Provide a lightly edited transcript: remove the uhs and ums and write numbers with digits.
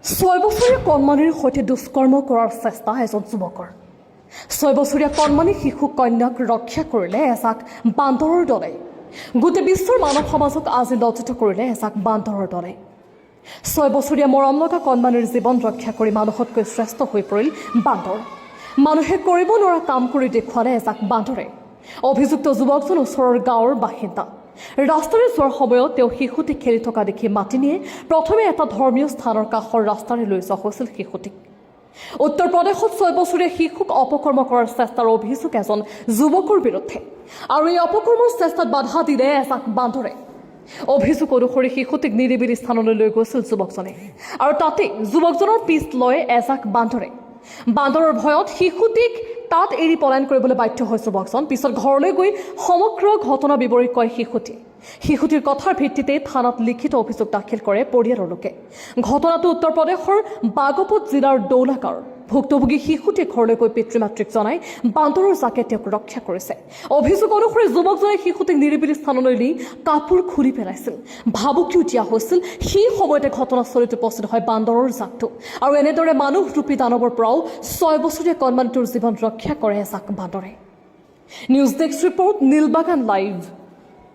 6 বছৰীয়া কণমানিৰ সৈতে দুষ্কৰ্ম কৰাৰ চেষ্টা এজন যুৱকৰ। 6 বছৰীয়া কণমানি শিশু কন্যাক ৰক্ষা কৰিলে এজাক বান্দৰৰ দলে। গোটেই বিশ্বৰ মানৱ সমাজক আজি লজ্জিত কৰিলে এজাক বান্দৰৰ দলে। 6 বছৰীয়া মৰম লগা কণমানিৰ জীৱন ৰক্ষা কৰি মানুহতকৈ শ্ৰেষ্ঠ হৈ পৰিল বান্দৰ। মানুহে কৰিব নোৱাৰা কাম কৰি দেখুৱালে এজাক বান্দৰে। অভিযুক্ত যুৱকজন ওচৰৰ গাঁৱৰ বাসিন্দা। ৰাস্তাৰে যোৱাৰ সময়ত তেওঁ শিশুটিক খেলি থকা দেখি মাতি নিয়ে প্ৰথমে এটা ধৰ্মীয় স্থানৰ কাষৰ ৰাস্তাৰে লৈ যোৱা হৈছিল শিশুটিক। উত্তৰ প্ৰদেশত 6 বছৰীয়া শিশুক অপকৰ্ম কৰাৰ চেষ্টাৰ অভিযোগ এজন যুৱকৰ বিৰুদ্ধে, আৰু এই অপকৰ্মৰ চেষ্টাত বাধা দিলে এজাক বান্দৰে। অভিযোগ অনুসৰি শিশুটিক নিৰিবিলি স্থানলৈ লৈ গৈছিল যুৱকজনে, আৰু তাতেই যুৱকজনৰ পিছ লয় এজাক বান্দৰে। বান্দৰৰ ভয়ত শিশুটিক তাত এৰি পলায়ন কৰিবলৈ বাধ্য হয় যুৱকজন। পিছত ঘৰলৈ গৈ সমগ্ৰ ঘটনা বিৱৰি কয় শিশুটিৰ কথাৰ ভিত্তিতে থানাত লিখিত অভিযোগ দাখিল কৰে পৰিয়ালৰ লোকে। ঘটনাটো উত্তৰ প্ৰদেশৰ বাগপত জিলাৰ দৌলা গাঁৱৰ। ভুক্তভোগী শিশুটিয়ে ঘৰলৈ গৈ পিতৃ মাতৃক জনাই বান্দৰৰ জাকে তেওঁক ৰক্ষা কৰিছে। অভিযোগ অনুসৰি যুৱকজনে শিশুটিক নিৰিবিলি স্থানলৈ নি কাপোৰ খুলি পেলাইছিল। ভাবুকিও দিয়া হৈছিল। সেই সময়তে ঘটনাস্থলীত উপস্থিত হয় বান্দৰৰ জাকটো, আৰু এনেদৰে মানুহৰূপী দানৱৰ পৰাও 6 বছৰীয়া কণমানিটোৰ জীৱন ৰক্ষা কৰে এজাক বান্দৰে। News desk report, Nilbagan live.